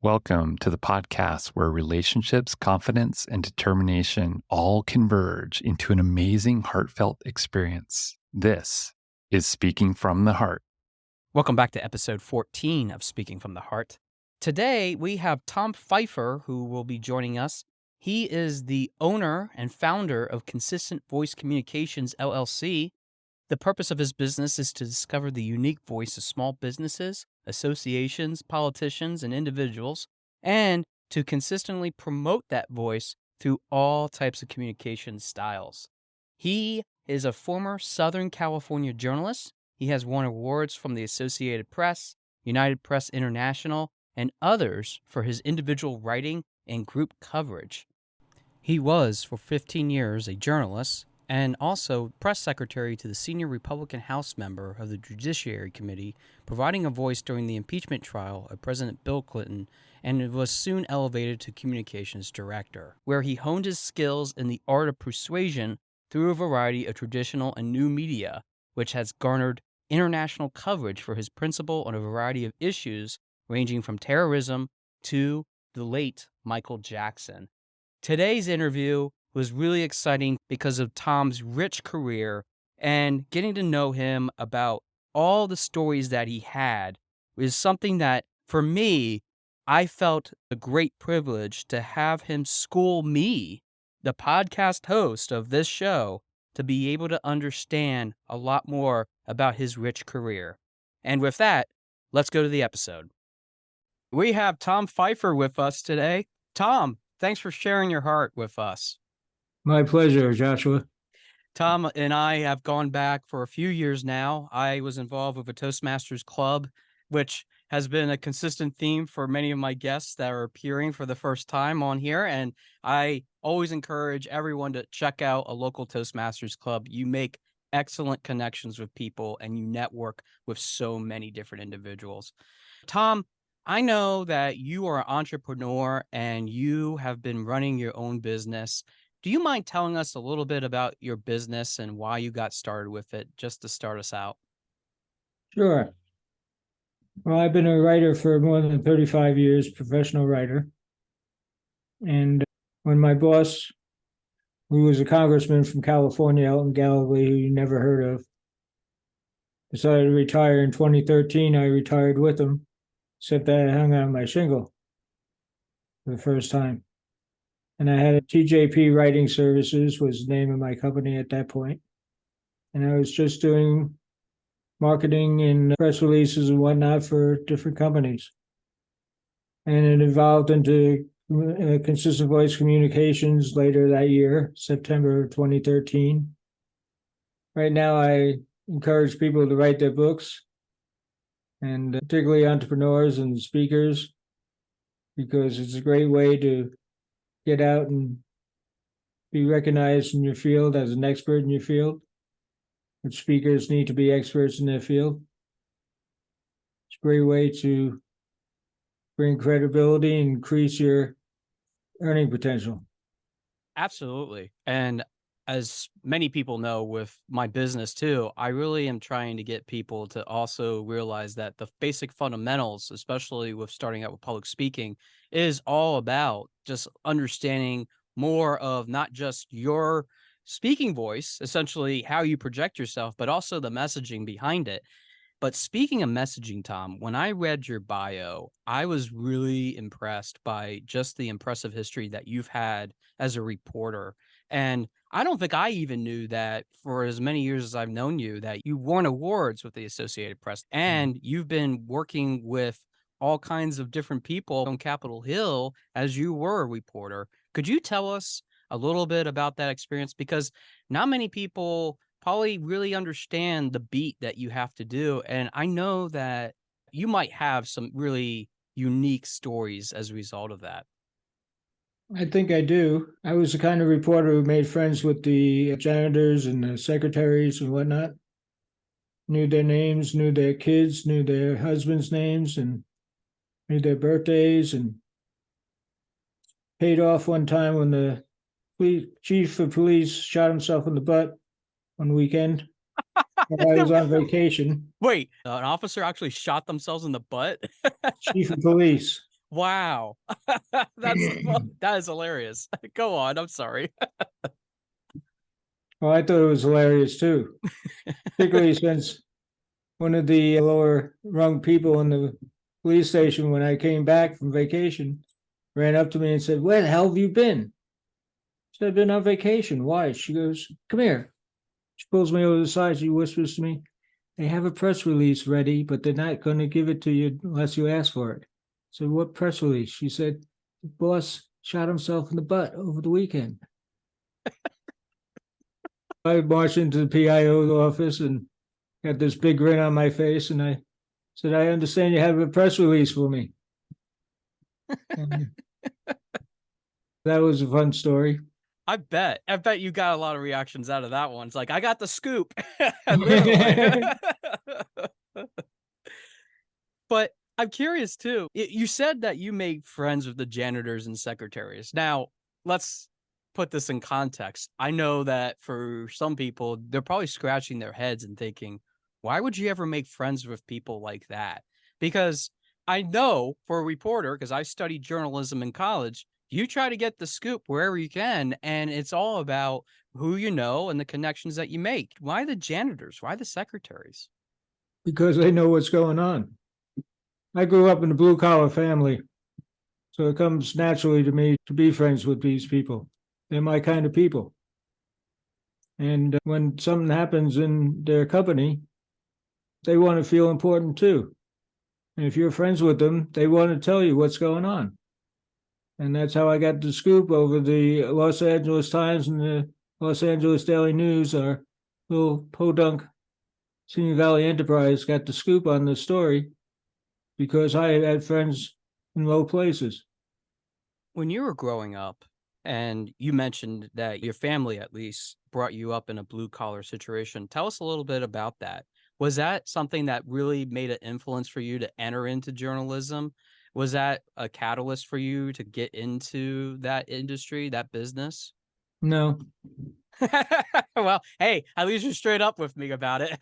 Welcome to the podcast where relationships, confidence, and determination all converge into an amazing, heartfelt experience. This is Speaking from the Heart. Welcome back to episode 14 of Speaking from the Heart. Today, we have Tom Pfeifer, who will be joining us. He is the owner and founder of Consistent Voice Communications, LLC. The purpose of his business is to discover the unique voice of small businesses, associations, politicians, and individuals, and to consistently promote that voice through all types of communication styles. He is a former Southern California journalist. He has won awards from the Associated Press, United Press International, and others for his individual writing and group coverage. He was, for 15 years, a journalist and also press secretary to the senior Republican House member of the Judiciary Committee, providing a voice during the impeachment trial of President Bill Clinton, and was soon elevated to communications director, where he honed his skills in the art of persuasion through a variety of traditional and new media, which has garnered international coverage for his principle on a variety of issues ranging from terrorism to the late Michael Jackson. Today's interview was really exciting because of Tom's rich career and getting to know him about all the stories that he had is something that, for me, I felt a great privilege to have him school me, the podcast host of this show, to be able to understand a lot more about his rich career. And with that, let's go to the episode. We have Tom Pfeifer with us today. Tom, thanks for sharing your heart with us. My pleasure, Joshua. Tom and I have gone back for a few years now. I was involved with a Toastmasters club, which has been a consistent theme for many of my guests that are appearing for the first time on here. And I always encourage everyone to check out a local Toastmasters club. You make excellent connections with people and you network with so many different individuals. Tom, I know that you are an entrepreneur and you have been running your own business. Do you mind telling us a little bit about your business and why you got started with it, just to start us out? Sure. Well, I've been a writer for more than 35 years, professional writer. And when my boss, who was a congressman from California, Elton Gallagher, who you never heard of, decided to retire in 2013, I retired with him, except that I hung out my shingle for the first time. And I had a TJP Writing Services was the name of my company at that point. And I was just doing marketing and press releases and whatnot for different companies. And it evolved into Consistent Voice Communications later that year, September 2013. Right now, I encourage people to write their books, and particularly entrepreneurs and speakers, because it's a great way to get out and be recognized in your field as an expert in your field. And speakers need to be experts in their field. It's a great way to bring credibility and increase your earning potential. Absolutely. And as many people know with my business too, I really am trying to get people to also realize that the basic fundamentals, especially with starting out with public speaking, is all about just understanding more of not just your speaking voice, essentially how you project yourself, but also the messaging behind it. But speaking of messaging, Tom, when I read your bio, I was really impressed by just the impressive history that you've had as a reporter. And I don't think I even knew that for as many years as I've known you, that you won awards with the Associated Press. And you've been working with all kinds of different people on Capitol Hill as you were a reporter. Could you tell us a little bit about that experience? Because not many people probably really understand the beat that you have to do. And I know that you might have some really unique stories as a result of that. I think I do. I was the kind of reporter who made friends with the janitors and the secretaries and whatnot, knew their names, knew their kids, knew their husbands' names, and knew their birthdays, and paid off one time when the chief of police shot himself in the butt one weekend. I was on vacation. Wait, an officer actually shot themselves in the butt? Chief of police. Wow. That is hilarious. Go on. I'm sorry. Well, I thought it was hilarious too, particularly since one of the lower rung people in the police station, when I came back from vacation, ran up to me and said, "Where the hell have you been?" I said, "I've been on vacation." "Why?" She goes, "Come here." She pulls me over the side. She whispers to me, "They have a press release ready, but they're not going to give it to you unless you ask for it." I said, "What press release?" She said, "The boss shot himself in the butt over the weekend." I marched into the PIO's office and got this big grin on my face, and I said, "I understand you have a press release for me." And that was a fun story. I bet. I bet you got a lot of reactions out of that one. It's like, I got the scoop. Literally. But I'm curious too. You said that you made friends with the janitors and secretaries. Now, let's put this in context. I know that for some people, they're probably scratching their heads and thinking, why would you ever make friends with people like that? Because I know for a reporter, because I studied journalism in college, you try to get the scoop wherever you can, and it's all about who you know and the connections that you make. Why the janitors? Why the secretaries? Because they know what's going on. I grew up in a blue collar family, so it comes naturally to me to be friends with these people. They're my kind of people. And when something happens in their company, they want to feel important too. And if you're friends with them, they want to tell you what's going on. And that's how I got the scoop over the Los Angeles Times and the Los Angeles Daily News. Our little podunk Senior Valley Enterprise got the scoop on the story because I had friends in low places. When you were growing up, and you mentioned that your family at least brought you up in a blue collar situation, tell us a little bit about that. Was that something that really made an influence for you to enter into journalism? Was that a catalyst for you to get into that industry, that business? No, Well, hey, at least you're straight up with me about it.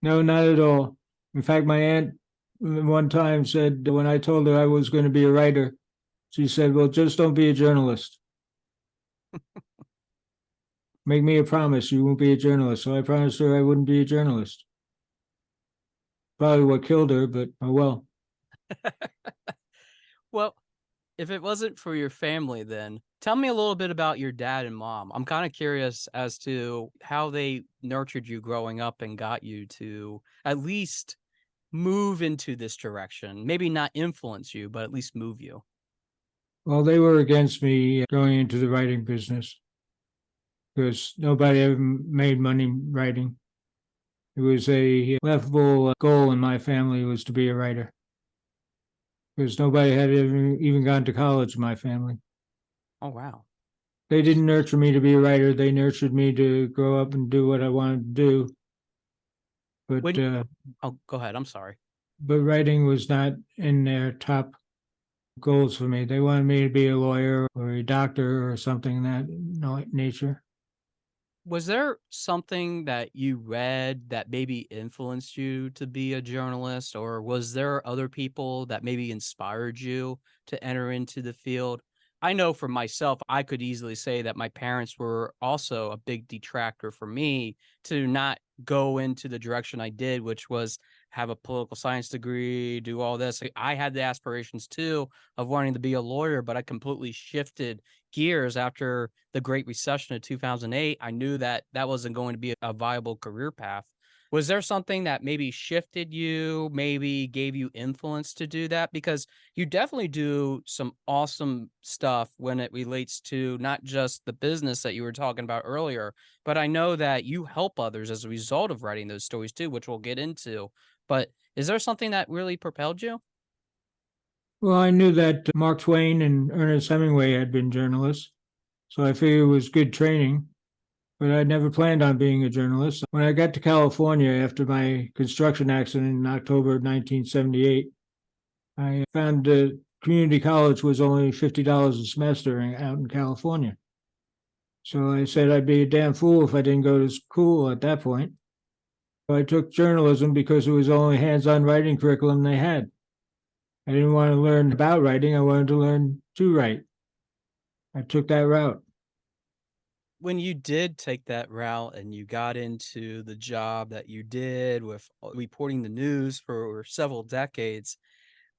no, not at all. In fact, my aunt one time said, when I told her I was going to be a writer, she said, "Well, just don't be a journalist. Make me a promise you won't be a journalist." So I promised her I wouldn't be a journalist. Probably what killed her, but oh well. Well, if it wasn't for your family, then tell me a little bit about your dad and mom. I'm kind of curious as to how they nurtured you growing up and got you to at least move into this direction. Maybe not influence you, but at least move you. Well, they were against me going into the writing business because nobody ever made money writing. It was a laughable goal in my family was to be a writer because nobody had ever even gone to college in my family. Oh, wow. They didn't nurture me to be a writer. They nurtured me to grow up and do what I wanted to do. But When, oh, go ahead. I'm sorry. but writing was not in their top goals for me. They wanted me to be a lawyer or a doctor or something that nature. Was there something that you read that maybe influenced you to be a journalist, or was there other people that maybe inspired you to enter into the field? I know for myself, I could easily say that my parents were also a big detractor for me to not go into the direction I did, which was have a political science degree, do all this. I had the aspirations too of wanting to be a lawyer, but I completely shifted gears after the Great Recession of 2008. I knew that that wasn't going to be a viable career path. Was there something that maybe shifted you, maybe gave you influence to do that? Because you definitely do some awesome stuff when it relates to not just the business that you were talking about earlier, but I know that you help others as a result of writing those stories too, which we'll get into. But is there something that really propelled you? Well, I knew that Mark Twain and Ernest Hemingway had been journalists, so I figured it was good training. But I never planned on being a journalist. When I got to California after my construction accident in October 1978, I found that community college was only $50 a semester out in California. So I said I'd be a damn fool if I didn't go to school at that point. So I took journalism because it was the only hands-on writing curriculum they had. I didn't want to learn about writing. I wanted to learn to write. I took that route. When you did take that route and you got into the job that you did with reporting the news for several decades,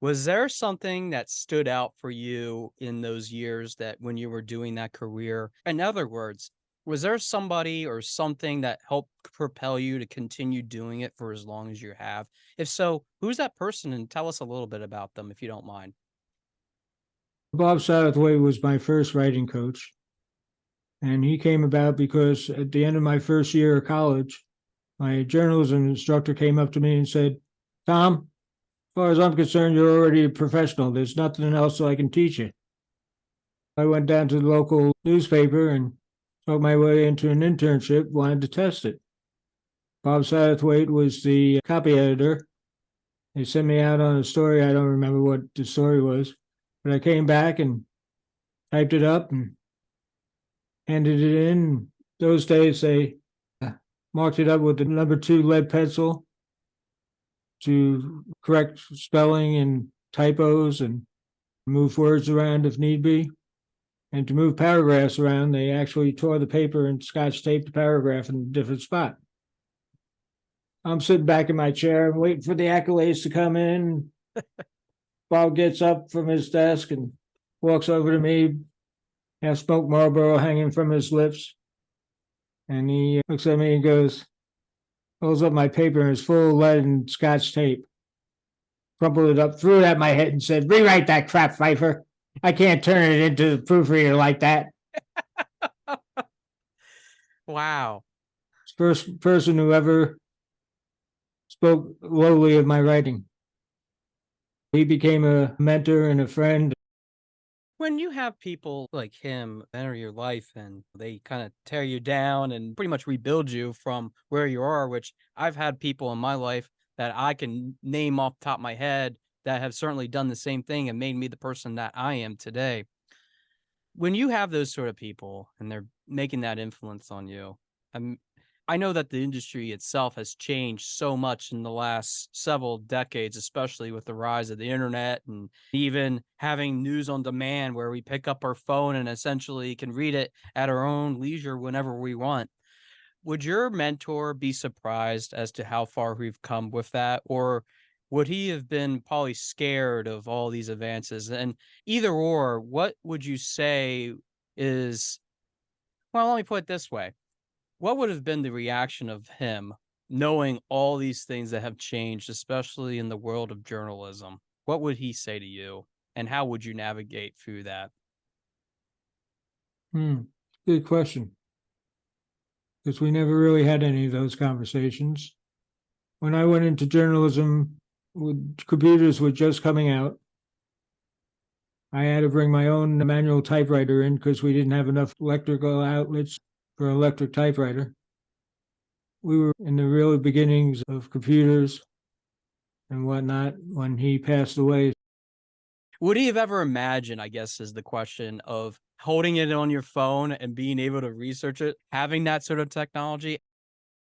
was there something that stood out for you in those years that when you were doing that career? In other words, was there somebody or something that helped propel you to continue doing it for as long as you have? If so, who's that person? And tell us a little bit about them if you don't mind. Bob Satterthwaite was my first writing coach. And he came about because at the end of my first year of college, my journalism instructor came up to me and said, Tom, as far as I'm concerned, you're already a professional. There's nothing else I can teach you. I went down to the local newspaper and talked my way into an internship, wanted to test it. Bob Satterthwaite was the copy editor. They sent me out on a story. I don't remember what the story was, but I came back and typed it up and handed it in. Those days, they marked it up with the number 2 lead pencil to correct spelling and typos and move words around if need be. And to move paragraphs around, they actually tore the paper and scotch taped the paragraph in a different spot. I'm sitting back in my chair waiting for the accolades to come in. Bob gets up from his desk and walks over to me, has smoked Marlboro hanging from his lips. And he looks at me and goes, holds up my paper and it's full of lead and scotch tape. Crumpled it up, threw it at my head and said, rewrite that crap, Pfeifer. I can't turn it into a proofreader like that. Wow. First person who ever spoke lowly of my writing. He became a mentor and a friend. When you have people like him enter your life and they kind of tear you down and pretty much rebuild you from where you are, which I've had people in my life that I can name off the top of my head that have certainly done the same thing and made me the person that I am today. When you have those sort of people and they're making that influence on you, I'm I know that the industry itself has changed so much in the last several decades, especially with the rise of the internet and even having news on demand where we pick up our phone and essentially can read it at our own leisure whenever we want. Would your mentor be surprised as to how far we've come with that? Or would he have been probably scared of all these advances? And either or, what would you say is, well, let me put it this way. What would have been the reaction of him knowing all these things that have changed, especially in the world of journalism? What would he say to you? And how would you navigate through that? Good question. Because we never really had any of those conversations. When I went into journalism, computers were just coming out. I had to bring my own manual typewriter in because we didn't have enough electrical outlets for an electric typewriter. We were in the really beginnings of computers and whatnot when he passed away. Would he have ever imagined, I guess, is the question of holding it on your phone and being able to research it, having that sort of technology?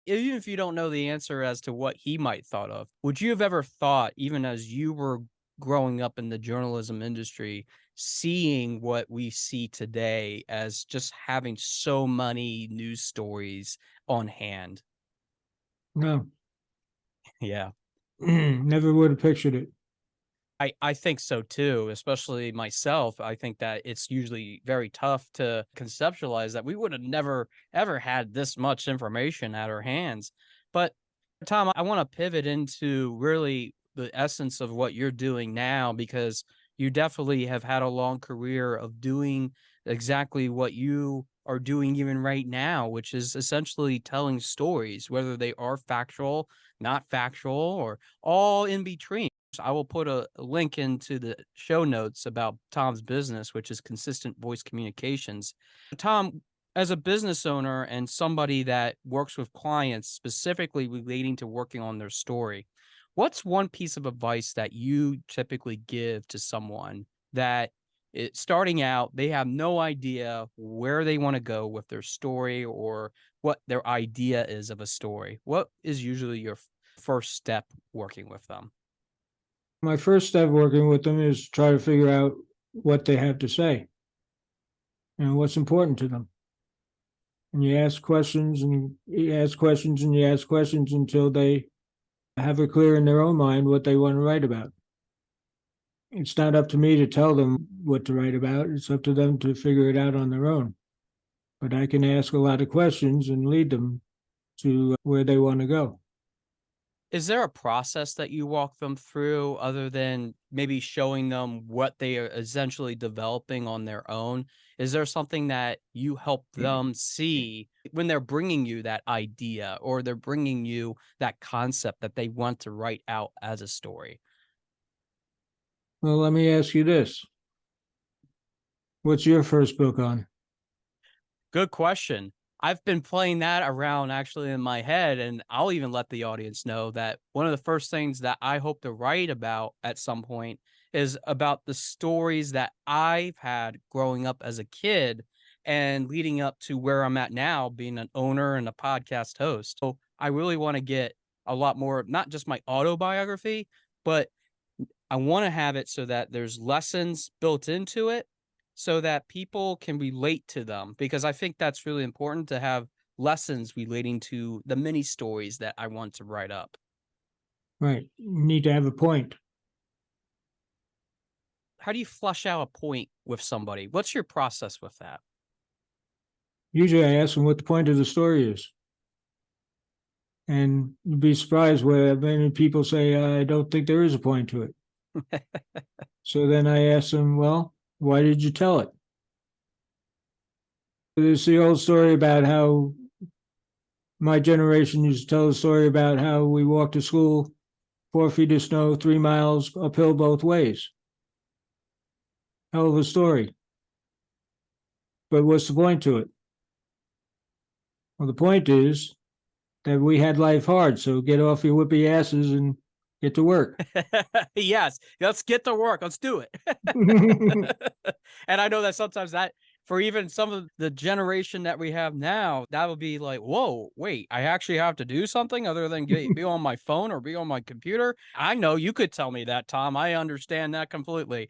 Even if you don't know the answer as to what he might thought of, would you have ever thought, even as you were growing up in the journalism industry, seeing what we see today as just having so many news stories on hand? No, Yeah. never would have pictured it. I think so too, especially myself. I think that it's usually very tough to conceptualize that we would have never ever had this much information at our hands. But Tom, I want to pivot into really the essence of what you're doing now because you definitely have had a long career of doing exactly what you are doing even right now, which is essentially telling stories, whether they are factual, not factual, or all in between. I will put a link into the show notes about Tom's business, which is Consistent Voice Communications. Tom, as a business owner and somebody that works with clients specifically relating to working on their story, what's one piece of advice that you typically give to someone that starting out, they have no idea where they want to go with their story or what their idea is of a story? What is usually your first step working with them? My first step working with them is to try to figure out what they have to say and what's important to them. And you ask questions and you ask questions and you ask questions until they have it clear in their own mind what they want to write about. It's not up to me to tell them what to write about. It's up to them to figure it out on their own. But I can ask a lot of questions and lead them to where they want to go. Is there a process that you walk them through other than maybe showing them what they are essentially developing on their own? Is there something that you help them see when they're bringing you that idea or they're bringing you that concept that they want to write out as a story? Well, let me ask you this. What's your first book on? Good question. I've been playing that around actually in my head, and I'll even let the audience know that one of the first things that I hope to write about at some point is about the stories that I've had growing up as a kid and leading up to where I'm at now, being an owner and a podcast host. So I really want to get a lot more, not just my autobiography, but I want to have it so that there's lessons built into it so that people can relate to them because I think that's really important to have lessons relating to the mini stories that I want to write up. Right. You need to have a point. How do you flush out a point with somebody? What's your process with that? Usually I ask them what the point of the story is. And you'd be surprised where many people say, I don't think there is a point to it. So then I ask them, well, why did you tell it? There's the old story about how my generation used to tell a story about how we walked to school 4 feet of snow, 3 miles uphill both ways. Hell of a story. But what's the point to it? Well, the point is that we had life hard, so get off your whippy asses and get to work. Yes, let's get to work. Let's do it. And I know that sometimes that for even some of the generation that we have now, that would be like, whoa, wait, I actually have to do something other than be on my phone or be on my computer. I know you could tell me that, Tom. I understand that completely.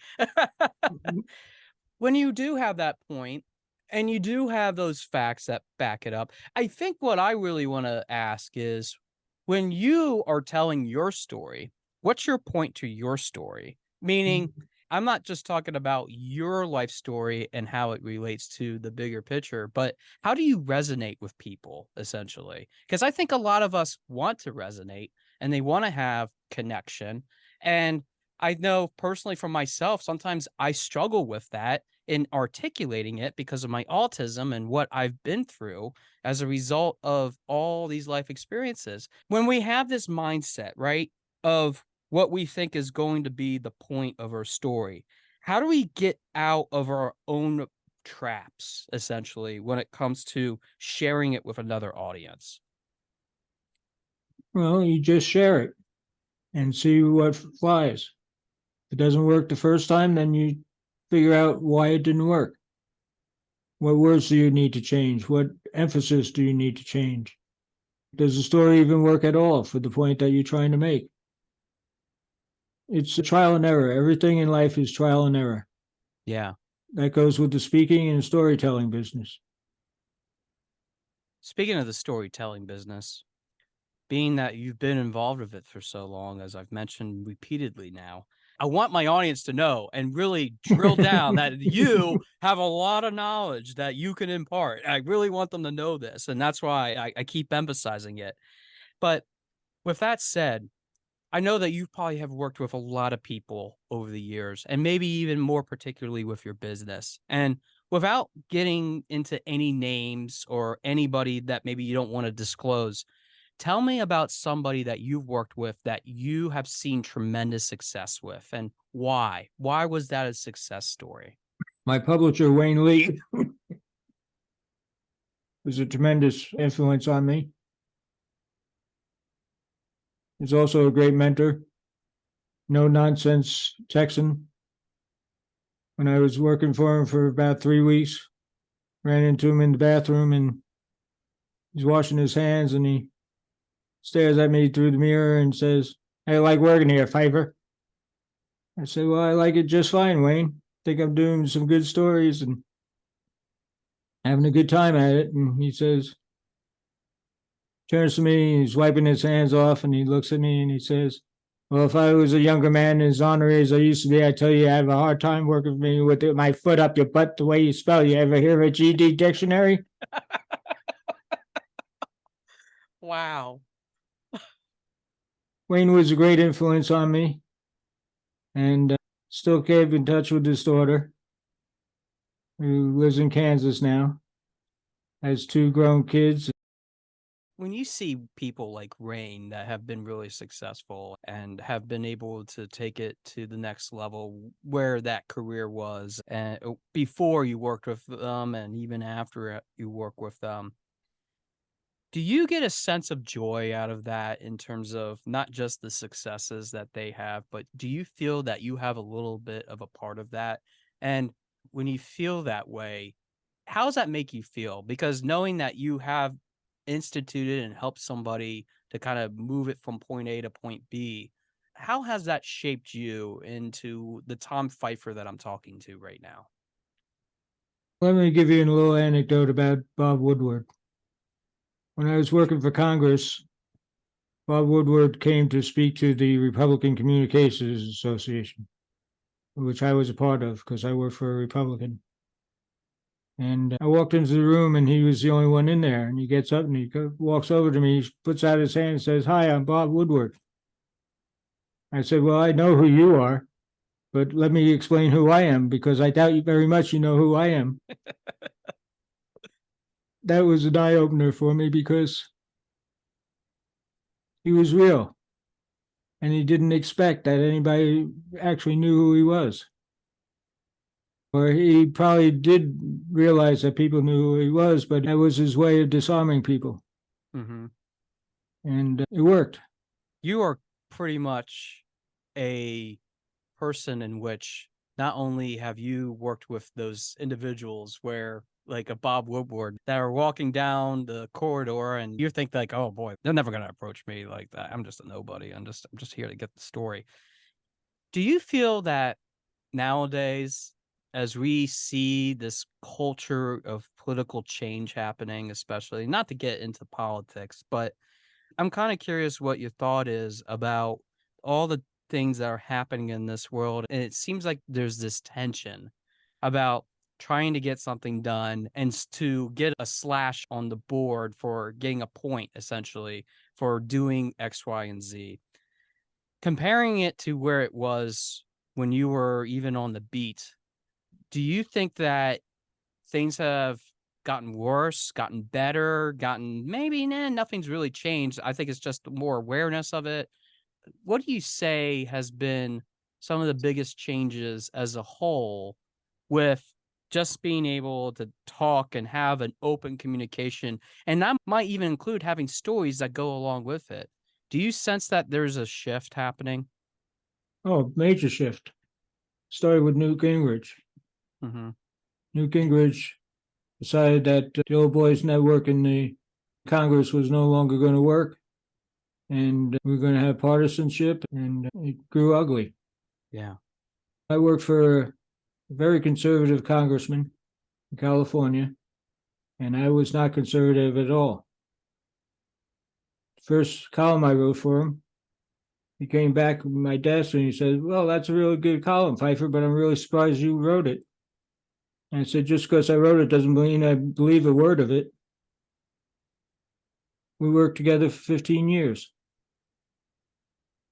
When you do have that point and you do have those facts that back it up, I think what I really want to ask is when you are telling your story, what's your point to your story? Meaning, I'm not just talking about your life story and how it relates to the bigger picture, but how do you resonate with people essentially? Because I think a lot of us want to resonate and they want to have connection. And I know personally for myself, sometimes I struggle with that in articulating it because of my autism and what I've been through as a result of all these life experiences. When we have this mindset, right, of what we think is going to be the point of our story, how do we get out of our own traps, essentially, when it comes to sharing it with another audience? Well, you just share it and see what flies. If it doesn't work the first time, then you figure out why it didn't work. What words do you need to change? What emphasis do you need to change? Does the story even work at all for the point that you're trying to make? It's a trial and error. Everything in life is trial and error. Yeah. That goes with the speaking and storytelling business. Speaking of the storytelling business, being that you've been involved with it for so long, as I've mentioned repeatedly now, I want my audience to know and really drill down that you have a lot of knowledge that you can impart. I really want them to know this, and that's why I keep emphasizing it. But with that said, I know that you probably have worked with a lot of people over the years, and maybe even more particularly with your business. And without getting into any names or anybody that maybe you don't want to disclose, tell me about somebody that you've worked with that you have seen tremendous success with and why? Why was that a success story? My publisher, Wayne Lee, was a tremendous influence on me. He's also a great mentor, no nonsense Texan. When I was working for him for about 3 weeks, ran into him in the bathroom and he's washing his hands and he stares at me through the mirror and says, "I like working here, Pfeifer." I said, well, I like it just fine, Wayne. Think I'm doing some good stories and having a good time at it. And he says, turns to me, he's wiping his hands off, and he looks at me and he says, well, if I was a younger man as honorary as I used to be, I tell you, I have a hard time working with me with my foot up your butt the way you spell. You ever hear of a GD dictionary? Wow. Wayne was a great influence on me, and still keep in touch with his daughter, who lives in Kansas now, has two grown kids. When you see people like Rain that have been really successful and have been able to take it to the next level where that career was, and before you worked with them and even after you work with them, do you get a sense of joy out of that in terms of not just the successes that they have, but do you feel that you have a little bit of a part of that? And when you feel that way, how does that make you feel? Because knowing that you have instituted and helped somebody to kind of move it from point A to point B, how has that shaped you into the Tom Pfeifer that I'm talking to right now? Let me give you a little anecdote about Bob Woodward. When I was working for Congress, Bob Woodward came to speak to the Republican Communications Association, which I was a part of because I worked for a Republican. And I walked into the room and he was the only one in there. And he gets up and he walks over to me, he puts out his hand and says, hi, I'm Bob Woodward. I said, well, I know who you are, but let me explain who I am because I doubt you very much you know who I am. That was an eye opener for me because he was real and he didn't expect that anybody actually knew who he was. Or he probably did realize that people knew who he was, but that was his way of disarming people. Mm-hmm. And it worked. You are pretty much a person in which not only have you worked with those individuals where like a Bob Woodward that are walking down the corridor and you think like, oh boy, they're never going to approach me like that. I'm just a nobody. I'm just here to get the story. Do you feel that nowadays, as we see this culture of political change happening, especially not to get into politics, but I'm kind of curious what your thought is about all the things that are happening in this world. And it seems like there's this tension about trying to get something done and to get a slash on the board for getting a point, essentially, for doing X, Y, and Z. Comparing it to where it was when you were even on the beat, do you think that things have gotten worse, gotten better, gotten maybe nothing's really changed? I think it's just more awareness of it. What do you say has been some of the biggest changes as a whole with just being able to talk and have an open communication? And that might even include having stories that go along with it. Do you sense that there's a shift happening? Oh, major shift. Started with Newt Gingrich. Mm-hmm. Newt Gingrich decided that the old boys network in the Congress was no longer going to work and we are going to have partisanship, and it grew ugly. Yeah. I worked for a very conservative congressman in California, and I was not conservative at all. First column I wrote for him, he came back to my desk and he said, well, that's a really good column, Pfeifer, but I'm really surprised you wrote it. And I said, just because I wrote it doesn't mean I believe a word of it. We worked together for 15 years.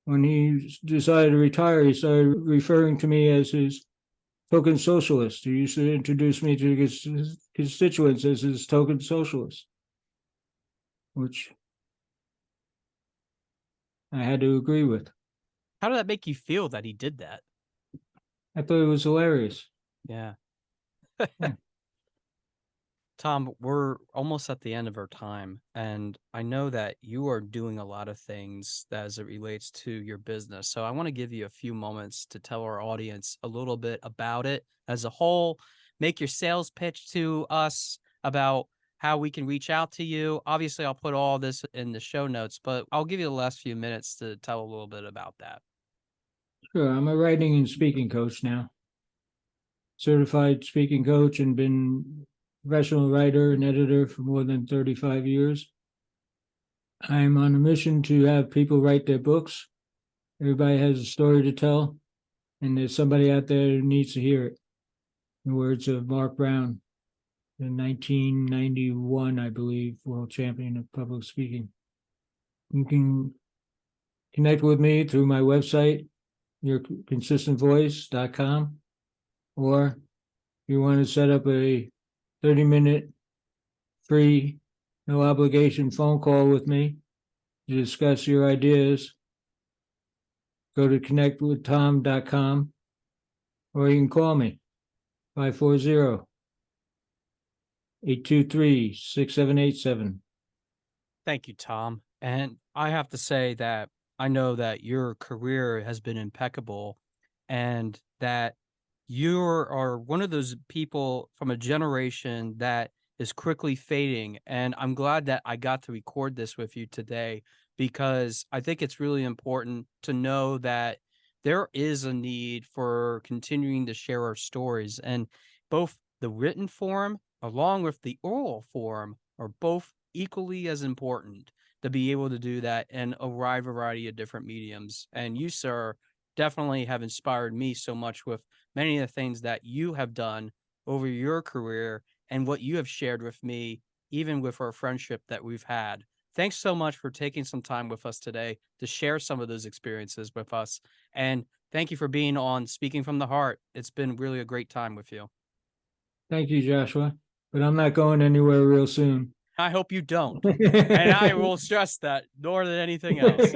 When he decided to retire, he started referring to me as his token socialist. He used to introduce me to his constituents as his token socialist, which I had to agree with. How did that make you feel that he did that? I thought it was hilarious. Yeah. Yeah. Tom, we're almost at the end of our time, and I know that you are doing a lot of things as it relates to your business. So I want to give you a few moments to tell our audience a little bit about it as a whole, make your sales pitch to us about how we can reach out to you. Obviously, I'll put all this in the show notes, but I'll give you the last few minutes to tell a little bit about that. Sure, I'm a writing and speaking coach now. Certified speaking coach and been professional writer and editor for more than 35 years. I'm on a mission to have people write their books. Everybody has a story to tell, and there's somebody out there who needs to hear it. In the words of Mark Brown, the 1991, I believe, world champion of public speaking. You can connect with me through my website, yourconsistentvoice.com, or if you want to set up a 30-minute free, no obligation phone call with me to discuss your ideas, go to connectwithtom.com, or you can call me 540-823-6787. Thank you, Tom. And I have to say that I know that your career has been impeccable and that you are one of those people from a generation that is quickly fading. And I'm glad that I got to record this with you today because I think it's really important to know that there is a need for continuing to share our stories. And both the written form along with the oral form are both equally as important to be able to do that in a wide variety of different mediums. And you, sir, definitely have inspired me so much with many of the things that you have done over your career and what you have shared with me, even with our friendship that we've had. Thanks so much for taking some time with us today to share some of those experiences with us. And thank you for being on Speaking from the Heart. It's been really a great time with you. Thank you, Joshua. But I'm not going anywhere real soon. I hope you don't. And I will stress that more than anything else.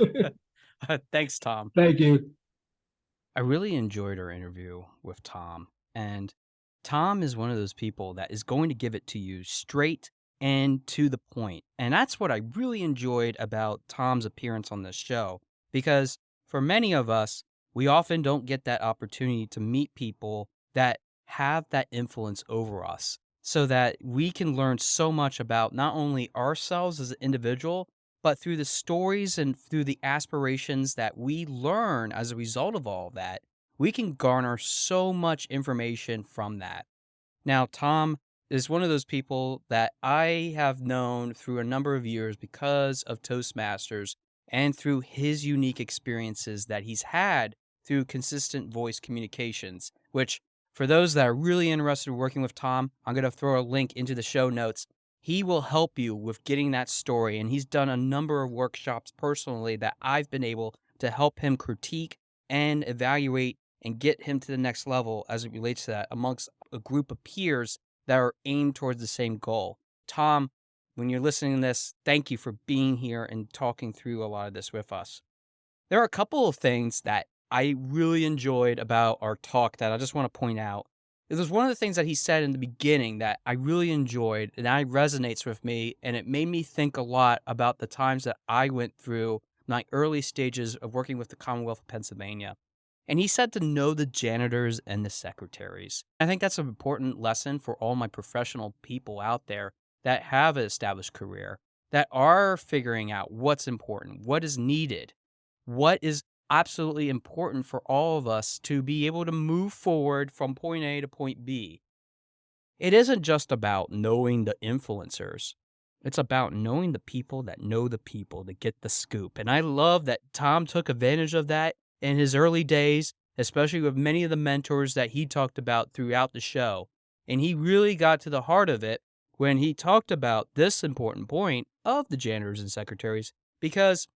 Thanks, Tom. Thank you. I really enjoyed our interview with Tom. And Tom is one of those people that is going to give it to you straight and to the point. And that's what I really enjoyed about Tom's appearance on this show. Because for many of us, we often don't get that opportunity to meet people that have that influence over us so that we can learn so much about not only ourselves as an individual, but through the stories and through the aspirations that we learn as a result of all of that, we can garner so much information from that. Now, Tom is one of those people that I have known through a number of years because of Toastmasters and through his unique experiences that he's had through consistent voice communications, which for those that are really interested in working with Tom, I'm going to throw a link into the show notes. He will help you with getting that story, and he's done a number of workshops personally that I've been able to help him critique and evaluate and get him to the next level as it relates to that amongst a group of peers that are aimed towards the same goal. Tom, when you're listening to this, thank you for being here and talking through a lot of this with us. There are a couple of things that I really enjoyed about our talk that I just want to point out. It was one of the things that he said in the beginning that I really enjoyed and that resonates with me, and it made me think a lot about the times that I went through my early stages of working with the Commonwealth of Pennsylvania. And he said to know the janitors and the secretaries. I think that's an important lesson for all my professional people out there that have an established career, that are figuring out what's important, what is needed, what is absolutely important for all of us to be able to move forward from point A to point B. It isn't just about knowing the influencers. It's about knowing the people that know the people that get the scoop. And I love that Tom took advantage of that in his early days, especially with many of the mentors that he talked about throughout the show. And he really got to the heart of it when he talked about this important point of the janitors and secretaries. Because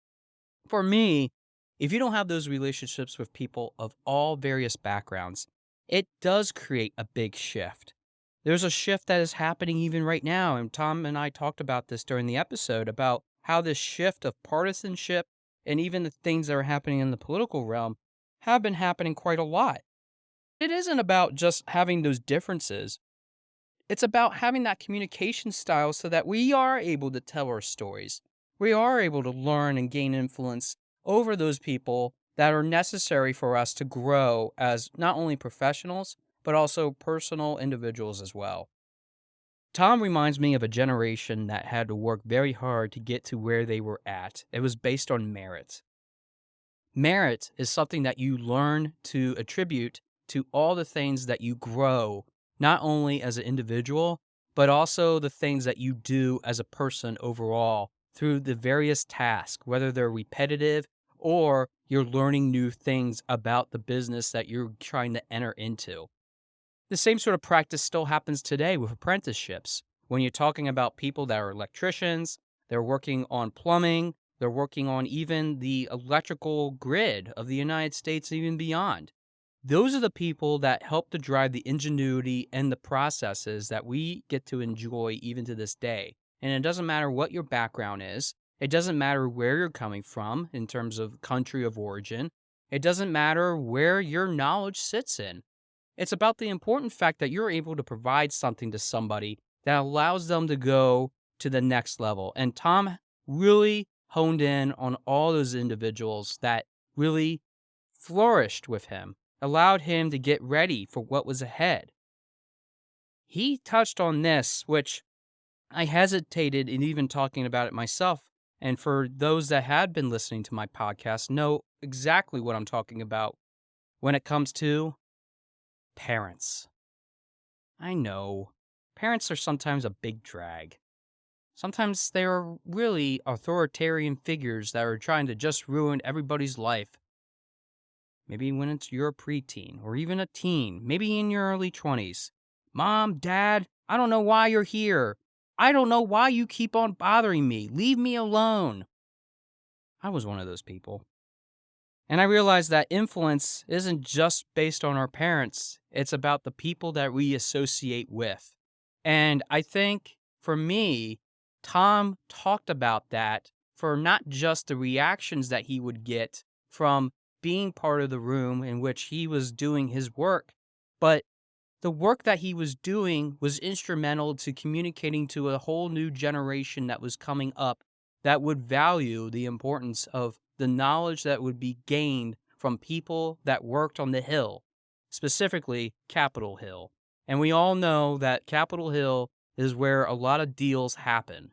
for me, if you don't have those relationships with people of all various backgrounds, it does create a big shift. There's a shift that is happening even right now, and Tom and I talked about this during the episode about how this shift of partisanship and even the things that are happening in the political realm have been happening quite a lot. It isn't about just having those differences. It's about having that communication style so that we are able to tell our stories. We are able to learn and gain influence over those people that are necessary for us to grow as not only professionals, but also personal individuals as well. Tom reminds me of a generation that had to work very hard to get to where they were at. It was based on merit. Merit is something that you learn to attribute to all the things that you grow, not only as an individual, but also the things that you do as a person overall through the various tasks, whether they're repetitive or you're learning new things about the business that you're trying to enter into. The same sort of practice still happens today with apprenticeships. When you're talking about people that are electricians, they're working on plumbing, they're working on even the electrical grid of the United States, even beyond. Those are the people that help to drive the ingenuity and the processes that we get to enjoy even to this day. And it doesn't matter what your background is. It doesn't matter where you're coming from in terms of country of origin. It doesn't matter where your knowledge sits in. It's about the important fact that you're able to provide something to somebody that allows them to go to the next level. And Tom really honed in on all those individuals that really flourished with him, allowed him to get ready for what was ahead. He touched on this, which I hesitated in even talking about it myself. And for those that had been listening to my podcast, know exactly what I'm talking about when it comes to parents. I know. Parents are sometimes a big drag. Sometimes they're really authoritarian figures that are trying to just ruin everybody's life. Maybe when you're a preteen or even a teen, maybe in your early 20s. Mom, Dad, I don't know why you're here. I don't know why you keep on bothering me. Leave me alone. I was one of those people. And I realized that influence isn't just based on our parents. It's about the people that we associate with. And I think for me, Tom talked about that for not just the reactions that he would get from being part of the room in which he was doing his work, but the work that he was doing was instrumental to communicating to a whole new generation that was coming up that would value the importance of the knowledge that would be gained from people that worked on the Hill, specifically Capitol Hill. And we all know that Capitol Hill is where a lot of deals happen.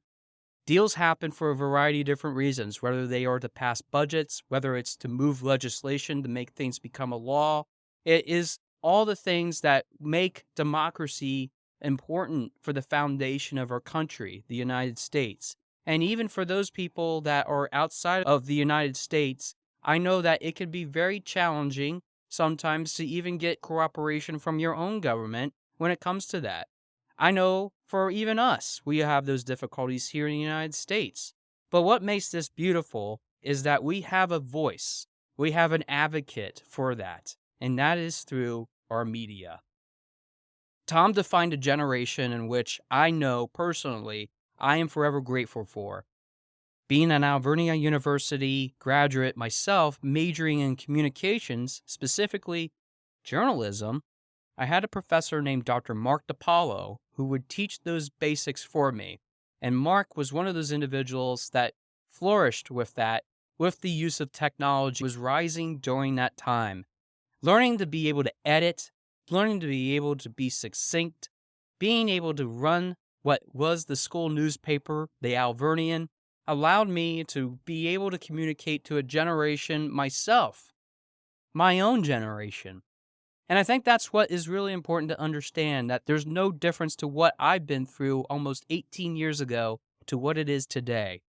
Deals happen for a variety of different reasons, whether they are to pass budgets, whether it's to move legislation to make things become a law. It is all the things that make democracy important for the foundation of our country, the United States. And even for those people that are outside of the United States, I know that it can be very challenging sometimes to even get cooperation from your own government when it comes to that. I know for even us, we have those difficulties here in the United States. But what makes this beautiful is that we have a voice. We have an advocate for that, and that is through our media. Tom defined a generation in which I know personally I am forever grateful for. Being an Alvernia University graduate myself, majoring in communications, specifically journalism, I had a professor named Dr. Mark DiPaolo who would teach those basics for me. And Mark was one of those individuals that flourished with that, with the use of technology, was rising during that time. Learning to be able to edit, learning to be able to be succinct, being able to run what was the school newspaper, the Alvernian, allowed me to be able to communicate to a generation myself, my own generation. And I think that's what is really important to understand, that there's no difference to what I've been through almost 18 years ago to what it is today.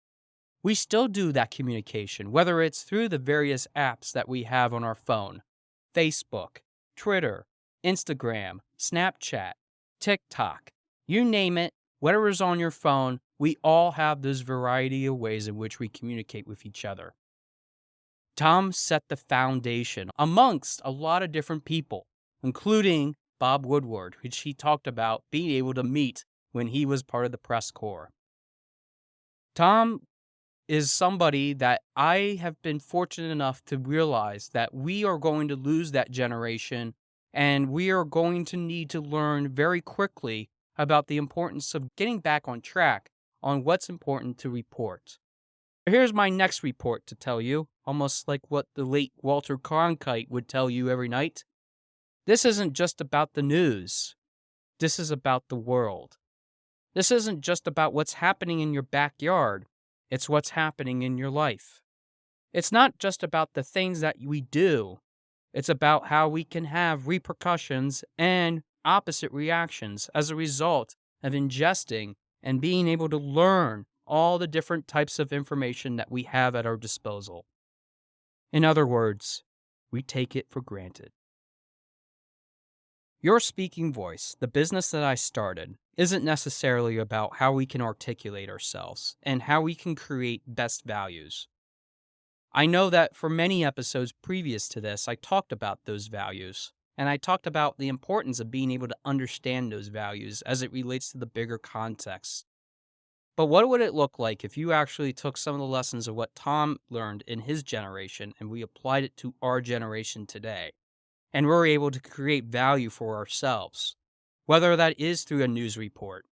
We still do that communication, whether it's through the various apps that we have on our phone, Facebook, Twitter, Instagram, Snapchat, TikTok, you name it, whatever's on your phone, we all have this variety of ways in which we communicate with each other. Tom set the foundation amongst a lot of different people, including Bob Woodward, which he talked about being able to meet when he was part of the press corps. Tom is somebody that I have been fortunate enough to realize that we are going to lose that generation, and we are going to need to learn very quickly about the importance of getting back on track on what's important to report. Here's my next report to tell you, almost like what the late Walter Cronkite would tell you every night. This isn't just about the news. This is about the world. This isn't just about what's happening in your backyard. It's what's happening in your life. It's not just about the things that we do, it's about how we can have repercussions and opposite reactions as a result of ingesting and being able to learn all the different types of information that we have at our disposal. In other words, we take it for granted. Your speaking voice, the business that I started, isn't necessarily about how we can articulate ourselves and how we can create best values. I know that for many episodes previous to this, I talked about those values, and I talked about the importance of being able to understand those values as it relates to the bigger context. But what would it look like if you actually took some of the lessons of what Tom learned in his generation and we applied it to our generation today? And we're able to create value for ourselves, whether that is through a news report,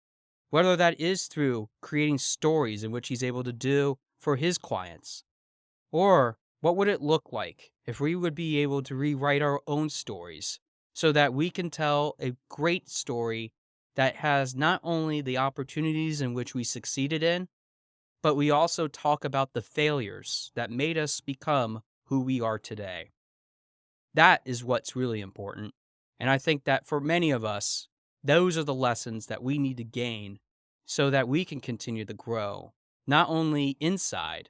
whether that is through creating stories in which he's able to do for his clients. Or what would it look like if we would be able to rewrite our own stories so that we can tell a great story that has not only the opportunities in which we succeeded in, but we also talk about the failures that made us become who we are today. That is what's really important. And I think that for many of us, those are the lessons that we need to gain so that we can continue to grow, not only inside,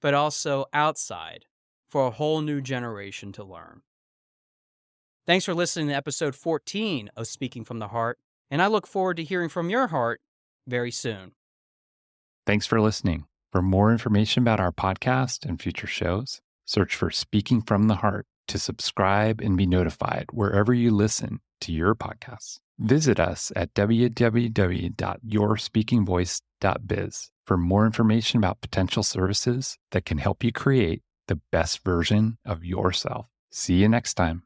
but also outside for a whole new generation to learn. Thanks for listening to episode 14 of Speaking from the Heart, and I look forward to hearing from your heart very soon. Thanks for listening. For more information about our podcast and future shows, search for Speaking from the Heart to subscribe and be notified wherever you listen to your podcasts. Visit us at www.yourspeakingvoice.biz for more information about potential services that can help you create the best version of yourself. See you next time.